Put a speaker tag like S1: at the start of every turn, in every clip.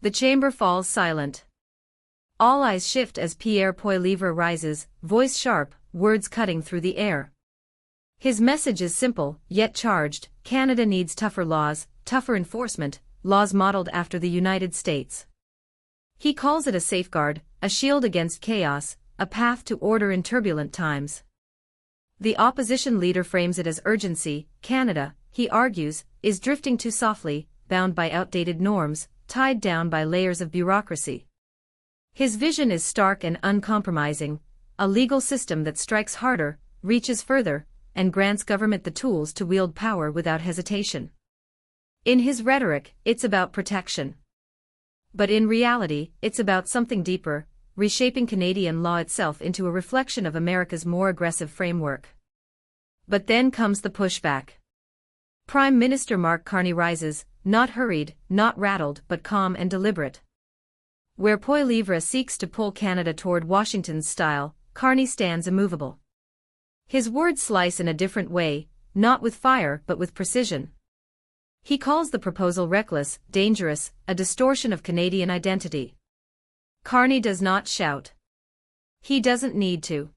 S1: The chamber falls silent. All eyes shift as Pierre Poilievre rises, voice sharp, words cutting through the air. His message is simple, yet charged. Canada needs tougher laws, tougher enforcement, laws modeled after the United States. He calls it a safeguard, a shield against chaos, a path to order in turbulent times. The opposition leader frames it as urgency. Canada, he argues, is drifting too softly, bound by outdated norms, tied down by layers of bureaucracy. His vision is stark and uncompromising, a legal system that strikes harder, reaches further, and grants government the tools to wield power without hesitation. In his rhetoric, it's about protection. But in reality, it's about something deeper, reshaping Canadian law itself into a reflection of America's more aggressive framework. But then comes the pushback. Prime Minister Mark Carney rises, not hurried, not rattled, but calm and deliberate. Where Poilievre seeks to pull Canada toward Washington's style, Carney stands immovable. His words slice in a different way, not with fire but with precision. He calls the proposal reckless, dangerous, a distortion of Canadian identity. Carney does not shout. He doesn't need to.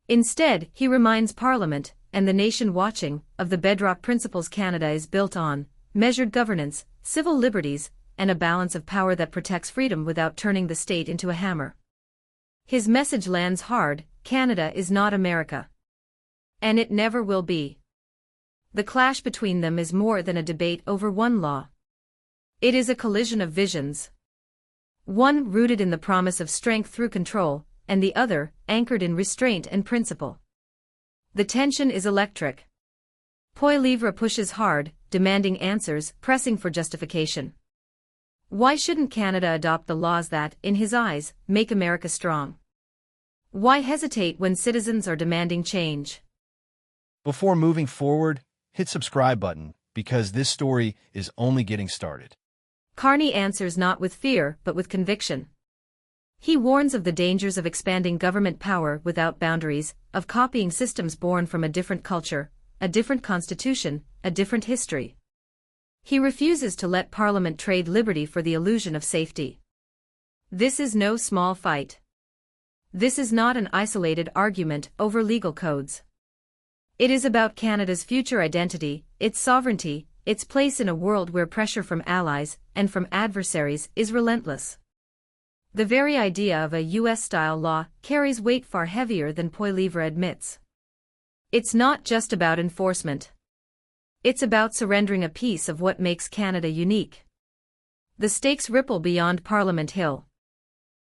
S1: Instead, he reminds Parliament, and the nation watching, of the bedrock principles Canada is built on: measured governance, civil liberties, and a balance of power that protects freedom without turning the state into a hammer. His message lands hard: Canada is not America. And it never will be. The clash between them is more than a debate over one law. It is a collision of visions. One rooted in the promise of strength through control, and the other anchored in restraint and principle. The tension is electric. Poilievre pushes hard, demanding answers, pressing for justification. Why shouldn't Canada adopt the laws that, in his eyes, make America strong? Why hesitate when citizens are demanding change?
S2: Before moving forward, hit subscribe button, because this story is only getting started.
S1: Carney answers not with fear but with conviction. He warns of the dangers of expanding government power without boundaries, of copying systems born from a different culture, a different constitution, a different history. He refuses to let Parliament trade liberty for the illusion of safety. This is no small fight. This is not an isolated argument over legal codes. It is about Canada's future identity, its sovereignty, its place in a world where pressure from allies and from adversaries is relentless. The very idea of a US-style law carries weight far heavier than Poilievre admits. It's not just about enforcement. It's about surrendering a piece of what makes Canada unique. The stakes ripple beyond Parliament Hill.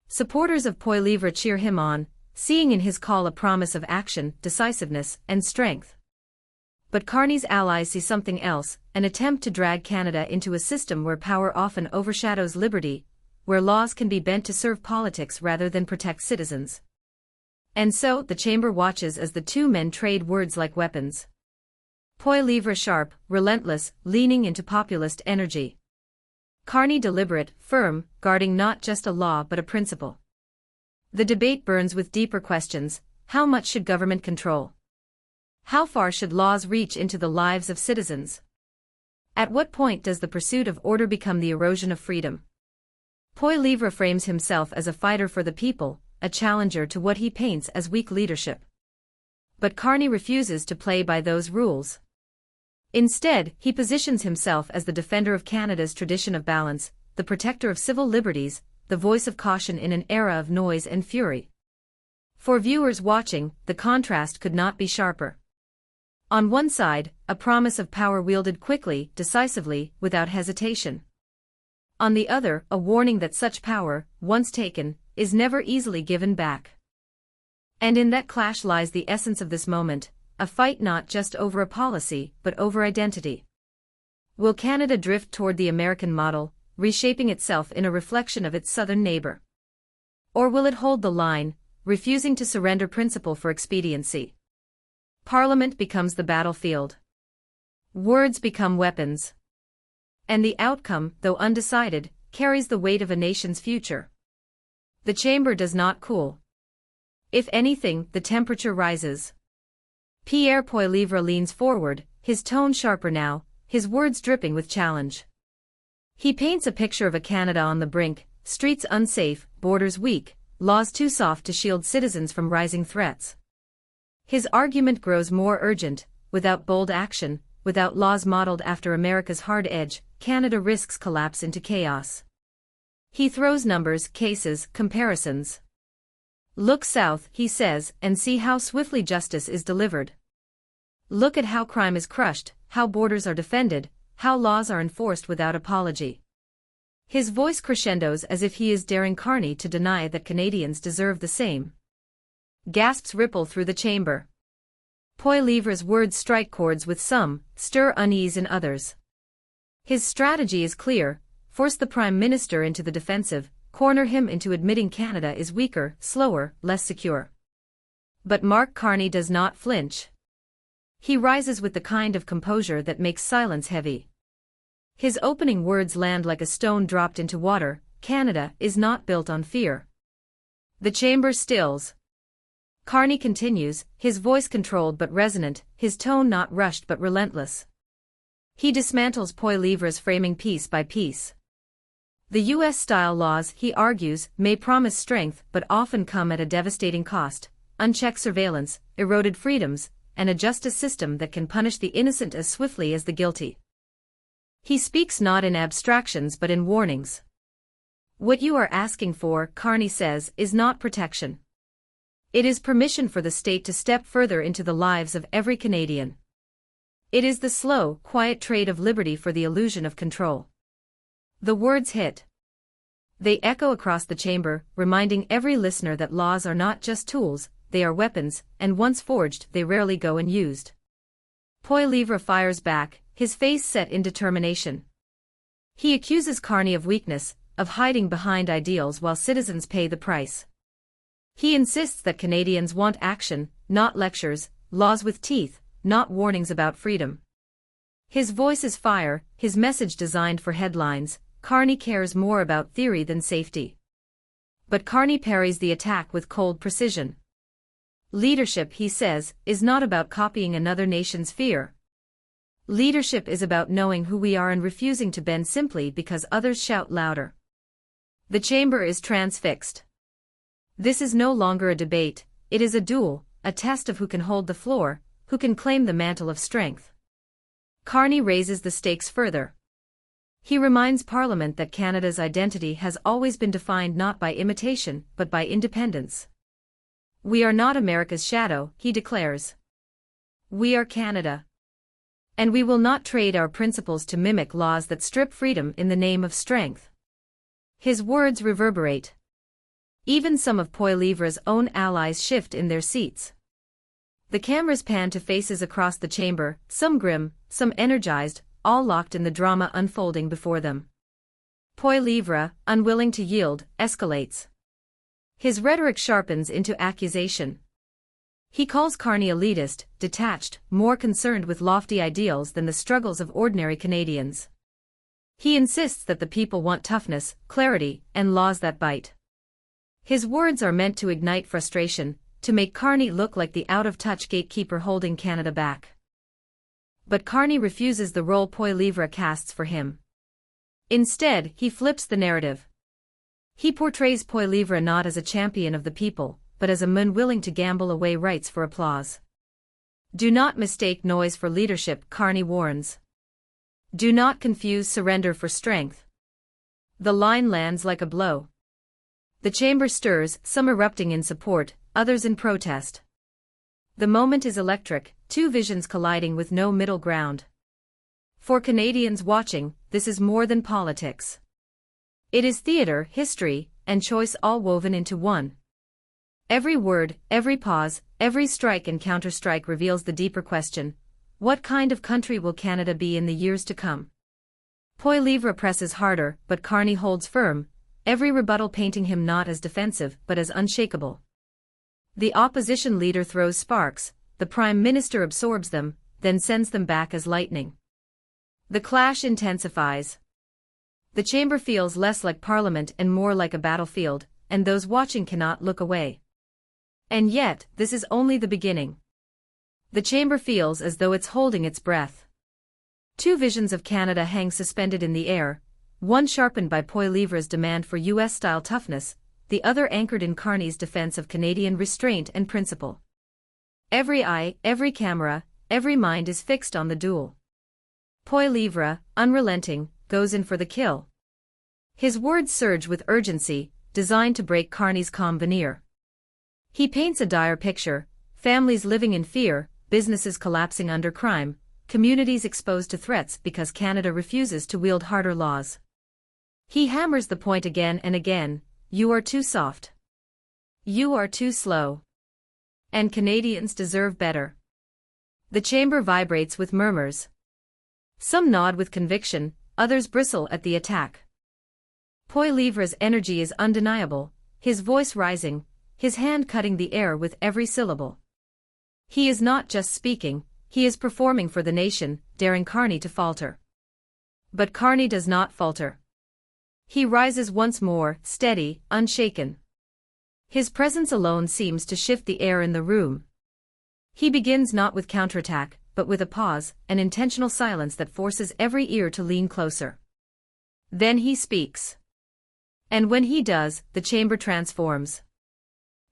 S1: Supporters of Poilievre cheer him on, seeing in his call a promise of action, decisiveness, and strength. But Carney's allies see something else: an attempt to drag Canada into a system where power often overshadows liberty, where laws can be bent to serve politics rather than protect citizens. And so, the chamber watches as the two men trade words like weapons. Poilievre sharp, relentless, leaning into populist energy. Carney deliberate, firm, guarding not just a law but a principle. The debate burns with deeper questions: how much should government control? How far should laws reach into the lives of citizens? At what point does the pursuit of order become the erosion of freedom? Poilievre frames himself as a fighter for the people, a challenger to what he paints as weak leadership. But Carney refuses to play by those rules. Instead, he positions himself as the defender of Canada's tradition of balance, the protector of civil liberties, the voice of caution in an era of noise and fury. For viewers watching, the contrast could not be sharper. On one side, a promise of power wielded quickly, decisively, without hesitation. On the other, a warning that such power, once taken, is never easily given back. And in that clash lies the essence of this moment, a fight not just over a policy, but over identity. Will Canada drift toward the American model, reshaping itself in a reflection of its southern neighbor? Or will it hold the line, refusing to surrender principle for expediency? Parliament becomes the battlefield. Words become weapons. And the outcome, though undecided, carries the weight of a nation's future. The chamber does not cool. If anything, the temperature rises. Pierre Poilievre leans forward, his tone sharper now, his words dripping with challenge. He paints a picture of a Canada on the brink, streets unsafe, borders weak, laws too soft to shield citizens from rising threats. His argument grows more urgent: without bold action, without laws modeled after America's hard edge, Canada risks collapse into chaos. He throws numbers, cases, comparisons. Look south, he says, and see how swiftly justice is delivered. Look at how crime is crushed, how borders are defended, how laws are enforced without apology. His voice crescendos as if he is daring Carney to deny that Canadians deserve the same. Gasps ripple through the chamber. Poilievre's words strike chords with some, stir unease in others. His strategy is clear: force the Prime Minister into the defensive, corner him into admitting Canada is weaker, slower, less secure. But Mark Carney does not flinch. He rises with the kind of composure that makes silence heavy. His opening words land like a stone dropped into water: Canada is not built on fear. The chamber stills. Carney continues, his voice controlled but resonant, his tone not rushed but relentless. He dismantles Poilievre's framing piece by piece. The U.S.-style laws, he argues, may promise strength but often come at a devastating cost: unchecked surveillance, eroded freedoms, and a justice system that can punish the innocent as swiftly as the guilty. He speaks not in abstractions but in warnings. What you are asking for, Carney says, is not protection. It is permission for the state to step further into the lives of every Canadian. It is the slow, quiet trade of liberty for the illusion of control. The words hit. They echo across the chamber, reminding every listener that laws are not just tools, they are weapons, and once forged, they rarely go unused. Poilievre fires back, his face set in determination. He accuses Carney of weakness, of hiding behind ideals while citizens pay the price. He insists that Canadians want action, not lectures, laws with teeth, not warnings about freedom. His voice is fire, his message designed for headlines. Carney cares more about theory than safety. But Carney parries the attack with cold precision. Leadership, he says, is not about copying another nation's fear. Leadership is about knowing who we are and refusing to bend simply because others shout louder. The chamber is transfixed. This is no longer a debate, it is a duel, a test of who can hold the floor, who can claim the mantle of strength. Carney raises the stakes further. He reminds Parliament that Canada's identity has always been defined not by imitation but by independence. We are not America's shadow, he declares. We are Canada. And we will not trade our principles to mimic laws that strip freedom in the name of strength. His words reverberate. Even some of Poilievre's own allies shift in their seats. The cameras pan to faces across the chamber, some grim, some energized, all locked in the drama unfolding before them. Poilievre, unwilling to yield, escalates. His rhetoric sharpens into accusation. He calls Carney elitist, detached, more concerned with lofty ideals than the struggles of ordinary Canadians. He insists that the people want toughness, clarity, and laws that bite. His words are meant to ignite frustration, to make Carney look like the out-of-touch gatekeeper holding Canada back. But Carney refuses the role Poilievre casts for him. Instead, he flips the narrative. He portrays Poilievre not as a champion of the people, but as a man willing to gamble away rights for applause. Do not mistake noise for leadership, Carney warns. Do not confuse surrender for strength. The line lands like a blow. The chamber stirs, some erupting in support, others in protest. The moment is electric, two visions colliding with no middle ground. For Canadians watching, this is more than politics. It is theater, history, and choice all woven into one. Every word, every pause, every strike and counterstrike reveals the deeper question: what kind of country will Canada be in the years to come? Poilievre presses harder, but Carney holds firm, every rebuttal painting him not as defensive but as unshakable. The opposition leader throws sparks, the Prime Minister absorbs them, then sends them back as lightning. The clash intensifies. The chamber feels less like Parliament and more like a battlefield, and those watching cannot look away. And yet, this is only the beginning. The chamber feels as though it's holding its breath. Two visions of Canada hang suspended in the air, one sharpened by Poilievre's demand for US-style toughness, the other anchored in Carney's defense of Canadian restraint and principle. Every eye, every camera, every mind is fixed on the duel. Poilievre, unrelenting, goes in for the kill. His words surge with urgency, designed to break Carney's calm veneer. He paints a dire picture: families living in fear, businesses collapsing under crime, communities exposed to threats because Canada refuses to wield harder laws. He hammers the point again and again: you are too soft. You are too slow. And Canadians deserve better. The chamber vibrates with murmurs. Some nod with conviction, others bristle at the attack. Poilievre's energy is undeniable, his voice rising, his hand cutting the air with every syllable. He is not just speaking, he is performing for the nation, daring Carney to falter. But Carney does not falter. He rises once more, steady, unshaken. His presence alone seems to shift the air in the room. He begins not with counterattack, but with a pause, an intentional silence that forces every ear to lean closer. Then he speaks. And when he does, the chamber transforms.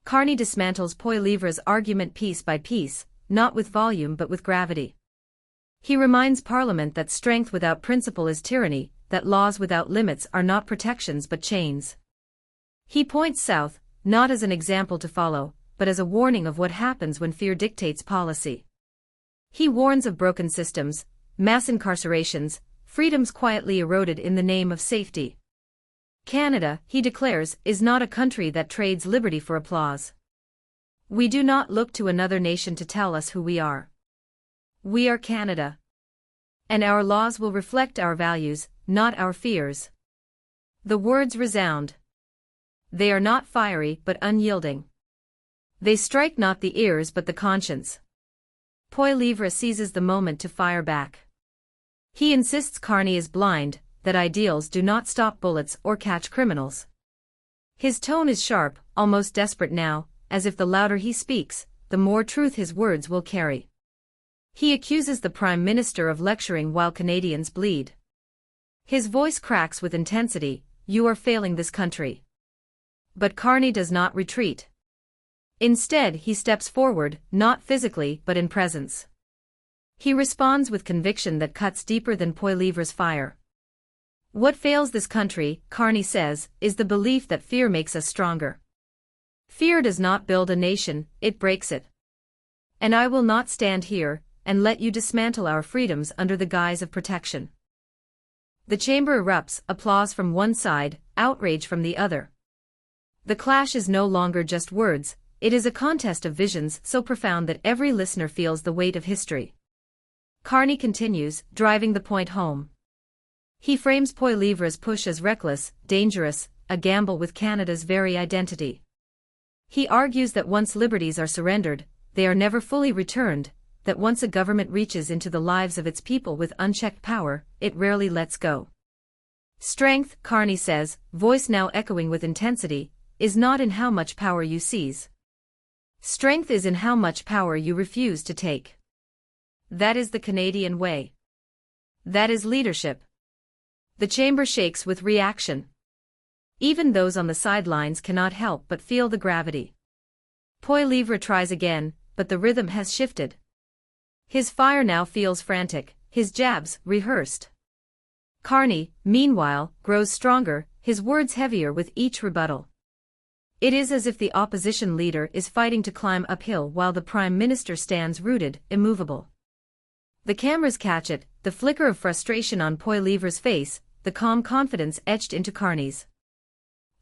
S1: Carney dismantles Poilievre's argument piece by piece, not with volume but with gravity. He reminds Parliament that strength without principle is tyranny, that laws without limits are not protections but chains. He points south, not as an example to follow, but as a warning of what happens when fear dictates policy. He warns of broken systems, mass incarcerations, freedoms quietly eroded in the name of safety. Canada, he declares, is not a country that trades liberty for applause. We do not look to another nation to tell us who we are. We are Canada. And our laws will reflect our values, not our fears. The words resound. They are not fiery but unyielding. They strike not the ears but the conscience. Poilievre seizes the moment to fire back. He insists Carney is blind, that ideals do not stop bullets or catch criminals. His tone is sharp, almost desperate now, as if the louder he speaks, the more truth his words will carry. He accuses the Prime Minister of lecturing while Canadians bleed. His voice cracks with intensity: you are failing this country. But Carney does not retreat. Instead, he steps forward, not physically but in presence. He responds with conviction that cuts deeper than Poilievre's fire. What fails this country, Carney says, is the belief that fear makes us stronger. Fear does not build a nation, it breaks it. And I will not stand here and let you dismantle our freedoms under the guise of protection. The chamber erupts, applause from one side, outrage from the other. The clash is no longer just words, it is a contest of visions so profound that every listener feels the weight of history. Carney continues, driving the point home. He frames Poilievre's push as reckless, dangerous, a gamble with Canada's very identity. He argues that once liberties are surrendered, they are never fully returned, that once a government reaches into the lives of its people with unchecked power, it rarely lets go. Strength, Carney says, voice now echoing with intensity, is not in how much power you seize. Strength is in how much power you refuse to take. That is the Canadian way. That is leadership. The chamber shakes with reaction. Even those on the sidelines cannot help but feel the gravity. Poilievre tries again, but the rhythm has shifted. His fire now feels frantic, his jabs rehearsed. Carney, meanwhile, grows stronger, his words heavier with each rebuttal. It is as if the opposition leader is fighting to climb uphill while the Prime Minister stands rooted, immovable. The cameras catch it, the flicker of frustration on Poilievre's face, the calm confidence etched into Carney's.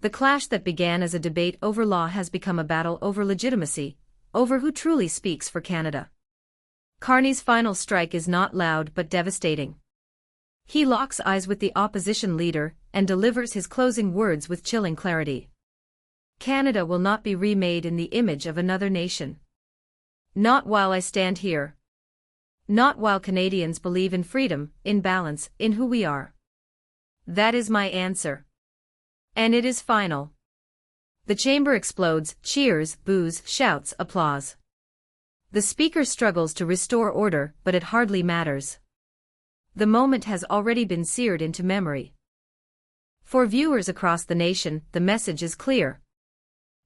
S1: The clash that began as a debate over law has become a battle over legitimacy, over who truly speaks for Canada. Carney's final strike is not loud but devastating. He locks eyes with the opposition leader and delivers his closing words with chilling clarity. Canada will not be remade in the image of another nation. Not while I stand here. Not while Canadians believe in freedom, in balance, in who we are. That is my answer. And it is final. The chamber explodes, cheers, boos, shouts, applause. The speaker struggles to restore order, but it hardly matters. The moment has already been seared into memory. For viewers across the nation, the message is clear.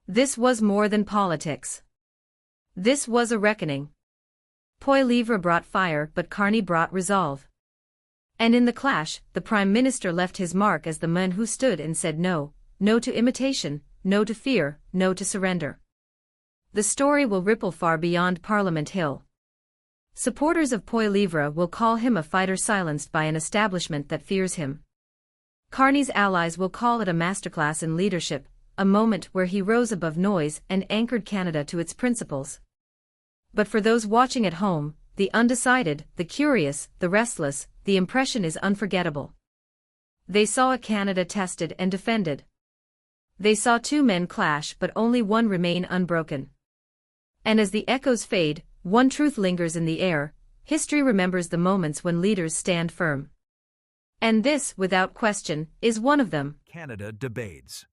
S1: This was more than politics. This was a reckoning. Poilievre brought fire, but Carney brought resolve. And in the clash, the Prime Minister left his mark as the man who stood and said no, no to imitation, no to fear, no to surrender. The story will ripple far beyond Parliament Hill. Supporters of Poilievre will call him a fighter silenced by an establishment that fears him. Carney's allies will call it a masterclass in leadership, a moment where he rose above noise and anchored Canada to its principles. But for those watching at home, the undecided, the curious, the restless, the impression is unforgettable. They saw a Canada tested and defended. They saw two men clash but only one remain unbroken. And as the echoes fade, one truth lingers in the air: history remembers the moments when leaders stand firm. And this, without question, is one of them.
S3: Canada debates.